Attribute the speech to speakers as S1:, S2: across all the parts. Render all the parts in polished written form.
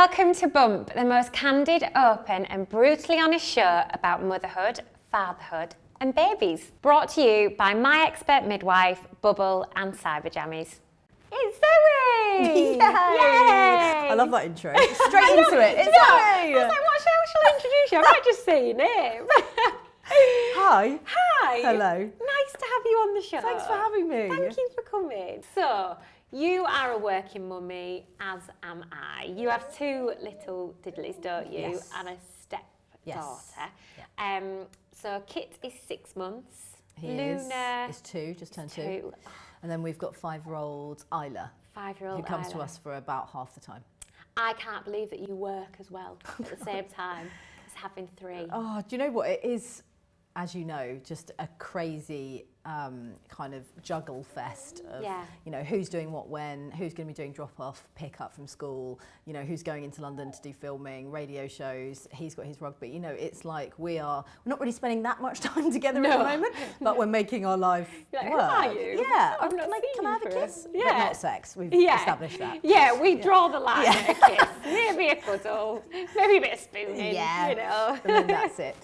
S1: Welcome to Bump, the most candid, open and brutally honest show about motherhood, fatherhood and babies. Brought to you by my expert midwife, Bubble and Cyber Jammies. It's Zoe!
S2: Yay!
S1: Yay!
S2: I love that intro. Straight into it. It's Zoe!
S1: I was like, how shall I introduce you? I might just say your name.
S2: Hi.
S1: Hi.
S2: Hello.
S1: Nice to have you on the show.
S2: Thanks for having me.
S1: Thank you for coming. So, you are a working mummy, as am I. You have two little diddlies, don't you?
S2: Yes.
S1: And a stepdaughter.
S2: Yeah.
S1: So Kit is 6 months.
S2: Luna is 2, just turned 2. And then we've got 5-year-old Isla.
S1: 5-year-old
S2: who comes to
S1: Isla.
S2: us for about half the time.
S1: I can't believe that you work as well at the same time as having 3.
S2: Oh, do you know what? It is, as you know, just a crazy kind of juggle fest of, you know, who's doing what when, who's going to be doing drop-off, pick-up from school, you know, who's going into London to do filming, radio shows, he's got his rugby. You know, it's like we're not really spending that much time together at the moment, but we're making our life
S1: You're like,
S2: work.
S1: who are you?
S2: Yeah.
S1: I've not
S2: Can I have a kiss?
S1: Yeah.
S2: But not sex. We've established that.
S1: Yeah, we draw the line at a kiss. Maybe a cuddle, maybe a bit of spooning, you know.
S2: And then that's it.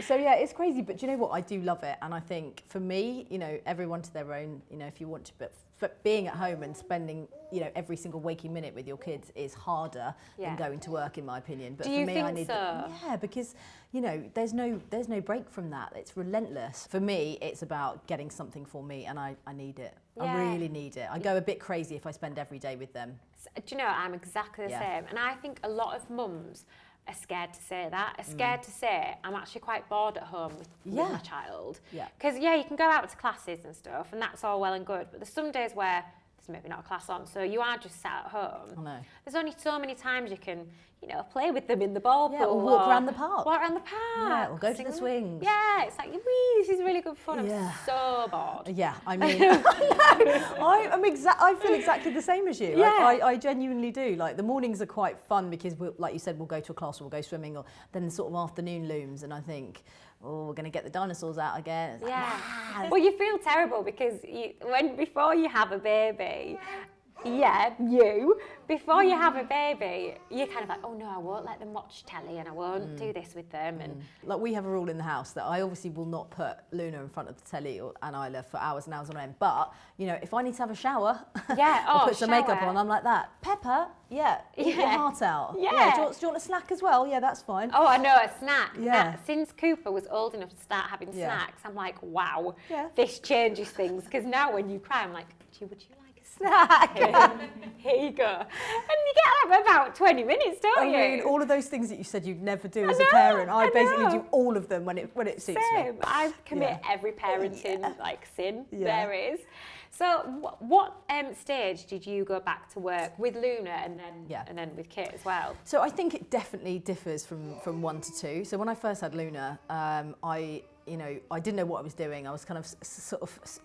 S2: So yeah, it's crazy, but do you know what? I do love it, and I think for me, you know, everyone to their own. You know, if you want to, but being at home and spending, you know, every single waking minute with your kids is harder than going to work, in my opinion. But
S1: do
S2: for
S1: you
S2: me,
S1: think
S2: I need because you know, there's no break from that. It's relentless. For me, it's about getting something for me, and I need it. I really need it. I go a bit crazy if I spend every day with them.
S1: Do you know, I'm exactly the same, and I think a lot of mums are scared to say that, are scared to say, I'm actually quite bored at home with my child. Because, you can go out to classes and stuff, and that's all well and good, but there's some days where there's maybe not a class on, so you are just sat at home.
S2: I know.
S1: There's only so many times you can, you know, play with them in the ball pool.
S2: Or walk around the park.
S1: Walk around the park.
S2: Yeah, or go to the swings.
S1: Yeah, it's like, wee, this is really good fun. I'm so bored.
S2: Yeah, I mean, I feel exactly the same as you.
S1: Yeah.
S2: I genuinely do. Like, the mornings are quite fun because, like you said, we'll go to a class or we'll go swimming, or then the sort of afternoon looms, and I think, oh, we're going to get the dinosaurs out again. It's like,
S1: well, you feel terrible because before you have a baby, before you have a baby, you're kind of like, oh no, I won't let them watch telly and I won't do this with them. And
S2: like, we have a rule in the house that I obviously will not put Luna in front of the telly and Isla for hours and hours on end. But, you know, if I need to have a shower or put some makeup on, I'm like that. Pepper, eat your heart out. Do you want a snack as well? Yeah, that's fine.
S1: Oh, I know, a snack.
S2: Yeah.
S1: Since Cooper was old enough to start having snacks, I'm like, wow, this changes things. Because now when you cry, I'm like, would you like a snack? Here you go. And you get up about 20 minutes, don't you?
S2: I mean, all of those things that you said you'd never do as a parent, I basically do all of them when it suits me.
S1: I commit every parenting sin there is. So what stage did you go back to work with Luna and then with Kit as well?
S2: So I think it definitely differs from 1 to 2. So when I first had Luna, I didn't know what I was doing. I was kind of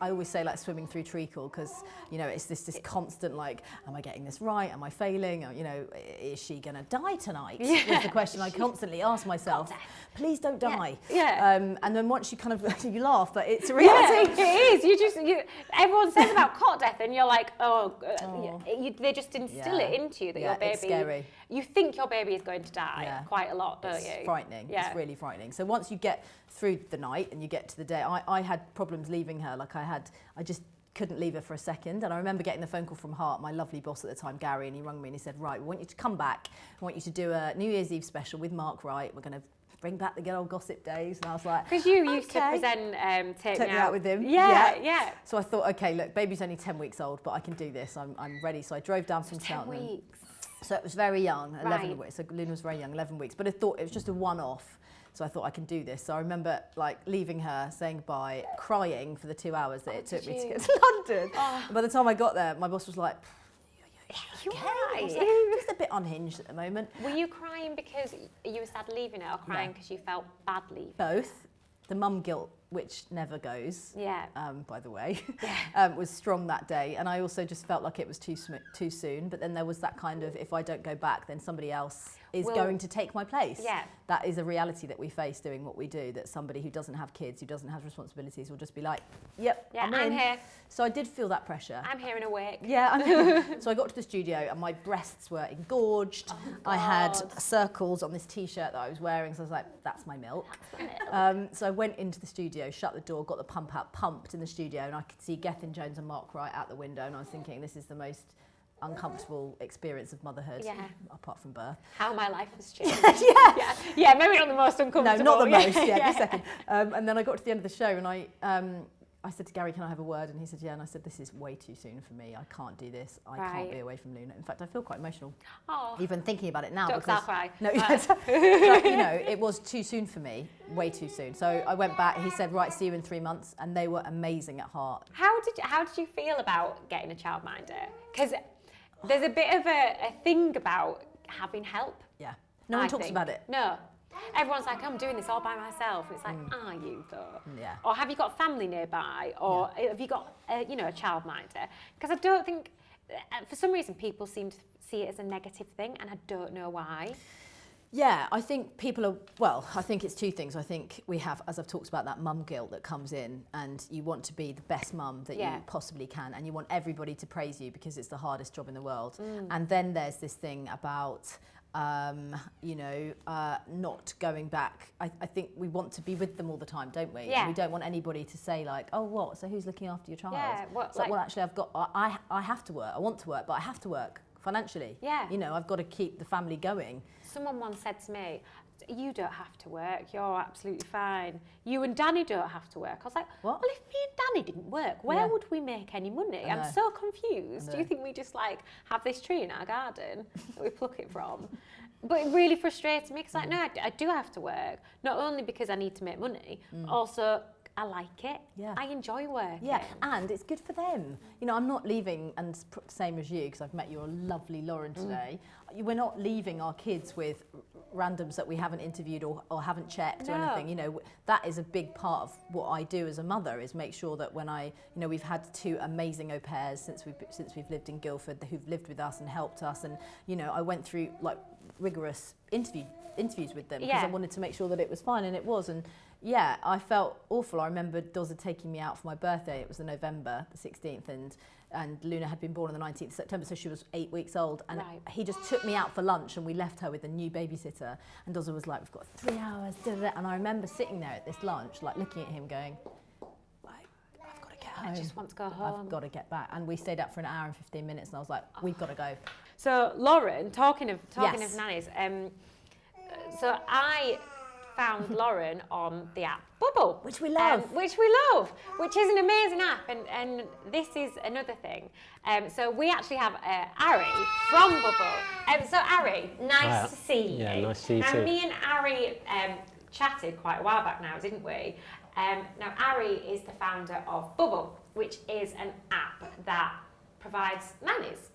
S2: I always say, like, swimming through treacle, because, you know, it's this constant, like, am I getting this right? Am I failing? Or, you know, is she going to die tonight? Was the question I constantly ask myself. Please don't die. And then once you kind of, you laugh, but it's a reality.
S1: It is. Everyone says about cot death and you're like, they just instill it into you that your baby,
S2: it's scary.
S1: You think your baby is going to die quite a lot, don't you?
S2: It's frightening. It's really frightening. So once you get through the night and you get to the day, I had problems leaving her. Like, I just couldn't leave her for a second. And I remember getting the phone call from Hart, my lovely boss at the time, Gary, and he rang me and he said, right, we want you to come back. I want you to do a New Year's Eve special with Mark Wright. We're going to bring back the good old gossip days. And I was like,
S1: because you used to present Take Me Out
S2: with him.
S1: Yeah.
S2: So I thought, okay, look, baby's only 10 weeks old, but I can do this. I'm ready. So I drove down from Cheltenham.
S1: 10 weeks.
S2: So it was very young, 11 weeks. So Luna was very young, 11 weeks. But I thought it was just a one-off. So I thought I can do this. So I remember, like, leaving her, saying goodbye, crying for the 2 hours that it took me to get to London. And by the time I got there, my boss was like,
S1: you're
S2: just a bit unhinged at the moment.
S1: Were you crying because you were sad leaving her, or crying because you felt bad leaving?
S2: Both. The mum guilt which never goes,
S1: Yeah.
S2: by the way,
S1: Yeah.
S2: was strong that day. And I also just felt like it was too soon. But then there was that kind of, if I don't go back, then somebody else is going to take my place.
S1: Yeah.
S2: That is a reality that we face doing what we do, that somebody who doesn't have kids, who doesn't have responsibilities will just be like, yep,
S1: Yeah,
S2: I'm
S1: I'm here.
S2: So I did feel that pressure.
S1: I'm here and awake.
S2: Yeah, I know. So I got to the studio and my breasts were engorged.
S1: Oh,
S2: I had
S1: God.
S2: circles on this t-shirt that I was wearing, so I was like, that's my milk. So I went into the studio, shut the door, got the pump out, pumped in the studio, and I could see Gethin Jones and Mark Wright out the window, and I was thinking, this is the most uncomfortable experience of motherhood, apart from birth.
S1: How my life has changed.
S2: Yeah.
S1: Yeah, maybe not the most uncomfortable.
S2: No, not the most, the second. And then I got to the end of the show and I said to Gary, can I have a word? And he said, yeah. And I said, this is way too soon for me. I can't do this. I can't be away from Luna. In fact, I feel quite emotional, even thinking about it now.
S1: Jokes, I'll cry.
S2: No, but, you know, it was too soon for me, way too soon. So I went back. He said, right, see you in 3 months. And they were amazing at heart.
S1: How did you feel about getting a childminder? Because there's a bit of a thing about having help.
S2: Yeah. No one talks about it.
S1: No. Everyone's like, I'm doing this all by myself. It's like, are you though?
S2: Yeah.
S1: Or have you got family nearby? Or have you got, a childminder? Because I don't think, for some reason, people seem to see it as a negative thing, and I don't know why.
S2: Yeah, I think I think it's two things. I think we have, as I've talked about, that mum guilt that comes in, and you want to be the best mum that you possibly can, and you want everybody to praise you because it's the hardest job in the world. And then there's this thing about, not going back. I think we want to be with them all the time, don't we?
S1: Yeah.
S2: And we don't want anybody to say like, oh, what? So who's looking after your child?
S1: Yeah,
S2: It's like, well, actually, I have to work. I want to work, but I have to work financially.
S1: Yeah.
S2: You know, I've got to keep the family going.
S1: Someone once said to me, you don't have to work, you're absolutely fine. You and Danny don't have to work. I was like,
S2: what?
S1: Well, if me and Danny didn't work, where would we make any money? I'm so confused. Do you think we just have this tree in our garden that we pluck it from? But it really frustrates me because no, I do have to work. Not only because I need to make money, also I like it.
S2: Yeah.
S1: I enjoy working.
S2: Yeah, and it's good for them. You know, I'm not leaving, and same as you, because I've met your lovely Lauren today. We're not leaving our kids with randoms that we haven't interviewed or haven't checked or anything. You know, that is a big part of what I do as a mother, is make sure that when we've had 2 amazing au pairs since we've lived in Guildford who've lived with us and helped us, and I went through rigorous interviews with them because I wanted to make sure that it was fine, and it was. And yeah, I felt awful. I remember Dozza taking me out for my birthday. It was the November the 16th, and Luna had been born on the 19th of September, so she was 8 weeks old. And he just took me out for lunch, and we left her with a new babysitter. And Dozza was like, we've got 3 hours, and I remember sitting there at this lunch, looking at him going, I've got to get home.
S1: I just want to go home.
S2: I've got to get back. And we stayed up for an hour and 15 minutes, and I was like, we've got to go.
S1: So Lauren, talking of nannies, so I found Lauren on the app Bubble,
S2: which we love,
S1: which is an amazing app, and this is another thing. So we actually have Ari from Bubble. So Ari, nice to see you.
S3: Yeah, nice to see you too.
S1: And me and Ari chatted quite a while back now, didn't we? Now Ari is the founder of Bubble, which is an app that provides nannies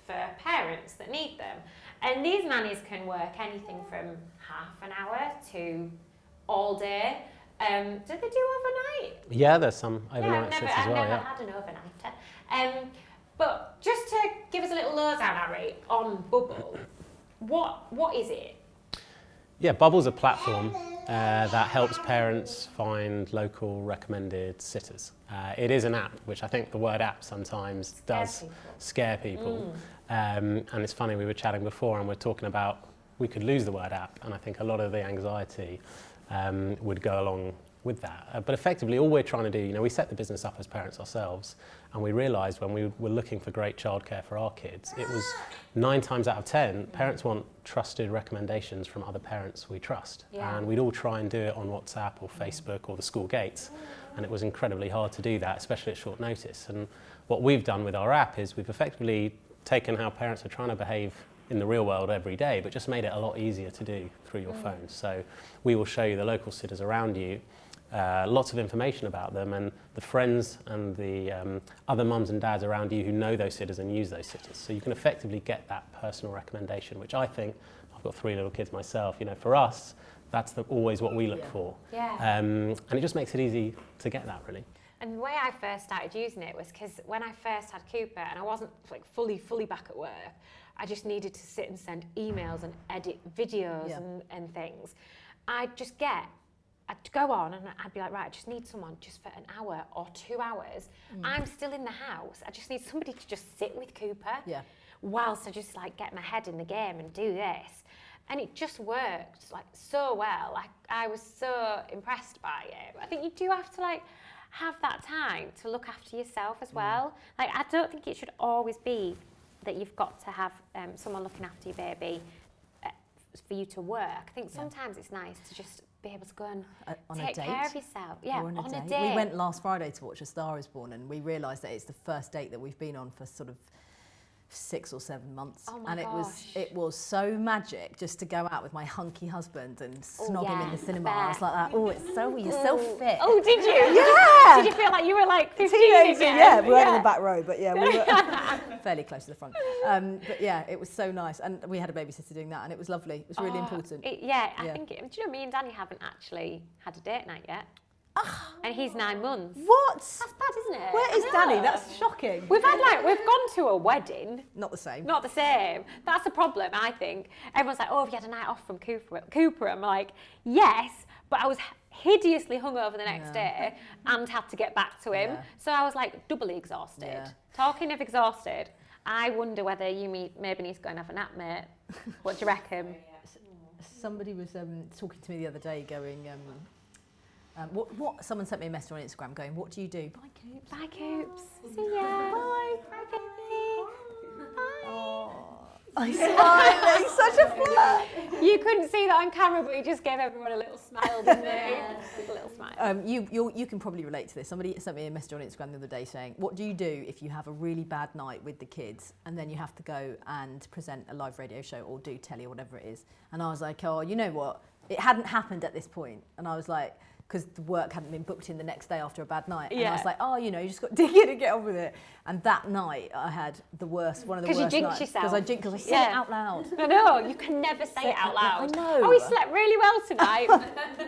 S1: for parents that need them. And these nannies can work anything from half an hour to all day. Do they do overnight?
S3: Yeah, there's some overnight shifts as well.
S1: I've never had an overnighter. But just to give us a little lowdown, Ari, on Bubble, what is it?
S3: Yeah, Bubble's a platform that helps parents find local recommended sitters. It is an app, which I think the word app sometimes does scare people. And it's funny, we were chatting before and we're talking about we could lose the word app, and I think a lot of the anxiety would go along with that. But effectively, all we're trying to do, we set the business up as parents ourselves, and we realised when we were looking for great childcare for our kids, it was 9 times out of 10, parents want trusted recommendations from other parents we trust.
S1: Yeah.
S3: And we'd all try and do it on WhatsApp or Facebook or the school gates, and it was incredibly hard to do that, especially at short notice. And what we've done with our app is we've effectively taken how parents are trying to behave in the real world every day, but just made it a lot easier to do through your phone. So we will show you the local sitters around you, lots of information about them, and the friends and the other mums and dads around you who know those sitters and use those sitters. So you can effectively get that personal recommendation, which I think, I've got 3 little kids myself, for us, That's always what we look for.
S1: Yeah.
S3: And it just makes it easy to get that, really.
S1: And the way I first started using it was because when I first had Cooper and I wasn't like fully back at work, I just needed to sit and send emails and edit videos and things. I'd go on and I'd be like, right, I just need someone just for an hour or 2 hours. I'm still in the house. I just need somebody to just sit with Cooper whilst I just like get my head in the game and do this. And it just worked like so well. I was so impressed by it. I think you do have to like have that time to look after yourself as well. Like I don't think it should always be that you've got to have someone looking after your baby for you to work. I think sometimes it's nice to just be able to go and take care of yourself. Yeah, on a date.
S2: We went last Friday to watch A Star Is Born, and we realised that it's the first date that we've been on for sort of 6 or 7 months.
S1: Oh my
S2: and
S1: gosh.
S2: it was so magic just to go out with my hunky husband and snog him in the cinema.
S1: fair.
S2: I was like that, you're so fit.
S1: Oh, did you?
S2: Yeah!
S1: Did you feel like you were like 15
S2: Teenager,
S1: again?
S2: yeah, we weren't in the back row, but yeah, we were fairly close to the front. But yeah, it was so nice, and we had a babysitter doing that, and it was lovely. It was really important.
S1: I think, do you know, me and Danny haven't actually had a date night yet. And he's 9 months.
S2: What?
S1: That's bad, isn't it?
S2: Where is
S1: I
S2: Danny?
S1: know.
S2: That's shocking.
S1: We've gone to a wedding.
S2: Not the same.
S1: Not the same. That's the problem, I think. Everyone's like, oh, have you had a night off from Cooper? I'm like, yes, but I was hideously hungover the next day and had to get back to him.
S2: Yeah.
S1: So I was like doubly exhausted.
S2: Yeah.
S1: Talking of exhausted, I wonder whether maybe need to go and have a nap, mate. What do you reckon?
S2: Somebody was talking to me the other day going, someone sent me a message on Instagram going, what do you do? Bye, Coops.
S1: Bye, Coops. See ya. Bye. Bye, baby. Bye.
S2: Oh, I'm smiling, such a flirt.
S1: You couldn't see that on camera, but you just gave everyone a little smile, didn't you? A little smile.
S2: You can probably relate to this. Somebody sent me a message on Instagram the other day saying, what do you do if you have a really bad night with the kids and then you have to go and present a live radio show or do telly or whatever it is? And I was like, oh, you know what? It hadn't happened at this point. And I was like, because the work hadn't been booked in the next day after a bad night. And I was like, oh, you just got to dig in and get on with it. And that night I had one of the worst nights.
S1: Because you jinxed yourself.
S2: Because I said it out loud.
S1: I know, you can never say it out loud.
S2: I know.
S1: Oh, we slept really well tonight.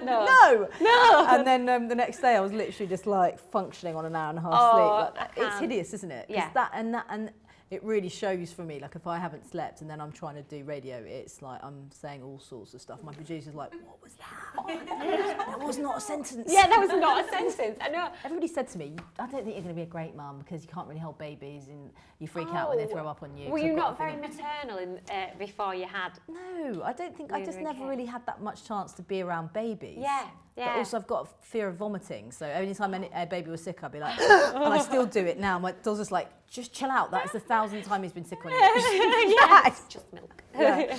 S2: No.
S1: No.
S2: And then the next day I was literally just like functioning on an hour and a half sleep. Like, it's hideous, isn't it?
S1: Yeah.
S2: And it really shows for me, like if I haven't slept and then I'm trying to do radio, it's like I'm saying all sorts of stuff. My producer's like, what was that? That was not a sentence.
S1: Yeah, that was not a sentence. I know.
S2: Everybody said to me, I don't think you're going to be a great mum because you can't really hold babies and you freak out when they throw up on you.
S1: Were you not very maternal before you had?
S2: No, I don't think, I just never really had that much chance to be around babies.
S1: Yeah.
S2: But also I've got a fear of vomiting, so any time a baby was sick, I'd be like, and I still do it now. My daughter's just like, just chill out. That's the 1,000th time he's been sick on you.
S1: Yeah, it's just milk.
S2: Yeah.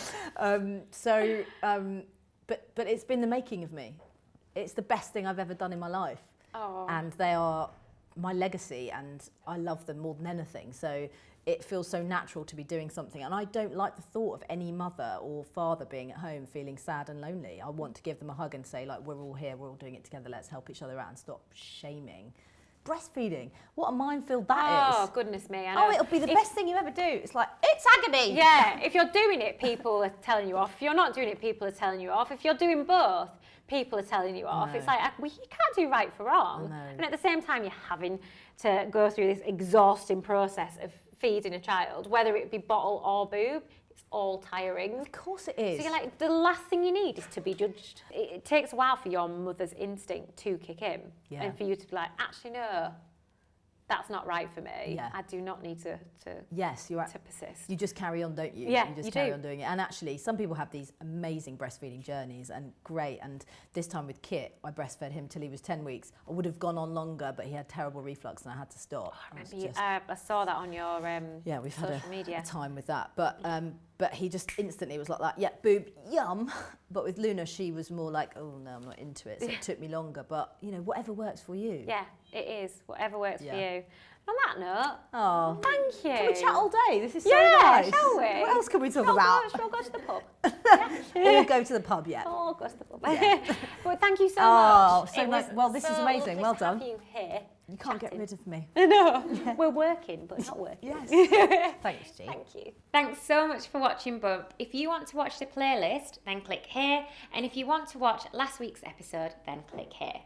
S2: But it's been the making of me. It's the best thing I've ever done in my life.
S1: Oh.
S2: And they are my legacy, and I love them more than anything. So it feels so natural to be doing something. And I don't like the thought of any mother or father being at home feeling sad and lonely. I want to give them a hug and say, like, we're all here, we're all doing it together, let's help each other out and stop shaming. Breastfeeding, what a minefield that is.
S1: Oh, goodness me. I know.
S2: Oh, it'll be the best thing you ever do. It's like, it's agony.
S1: Yeah, if you're doing it, people are telling you off. If you're not doing it, people are telling you off. If you're doing both, people are telling you off. It's like, you can't do right for wrong. And at the same time, you're having to go through this exhausting process of feeding a child, whether it be bottle or boob. It's all tiring.
S2: Of course it is.
S1: So you're like, the last thing you need is to be judged. It takes a while for your mother's instinct to kick in.
S2: Yeah.
S1: And for you to be like, actually, no, that's not right for me.
S2: Yeah.
S1: I do not need to
S2: yes, you're right.
S1: to persist.
S2: You just carry on, don't you?
S1: Yeah,
S2: you just carry on doing it. And actually, some people have these amazing breastfeeding journeys, and great. And this time with Kit, I breastfed him till he was 10 weeks. I would have gone on longer, but he had terrible reflux, and I had to stop.
S1: I saw that on your
S2: we've
S1: social
S2: had
S1: media.
S2: a time with that. But he just instantly was like, yeah, boob, yum. But with Luna, she was more like, oh no, I'm not into it. So it took me longer. But whatever works for you.
S1: Yeah, it is. Whatever works for you. On that note, thank you.
S2: Can we chat all day? This is so nice.
S1: Shall we?
S2: What else can we talk about?
S1: Shall we go to the pub?
S2: We'll go to the pub, yeah.
S1: Oh, go to the pub. But thank you so much.
S2: Oh, so nice. Well, this is amazing. Well done.
S1: To have you here.
S2: You can't get rid of me.
S1: No, we're working, but not working.
S2: Yes. Thanks, G.
S1: Thank you. Thanks so much for watching Bump. If you want to watch the playlist, then click here. And if you want to watch last week's episode, then click here.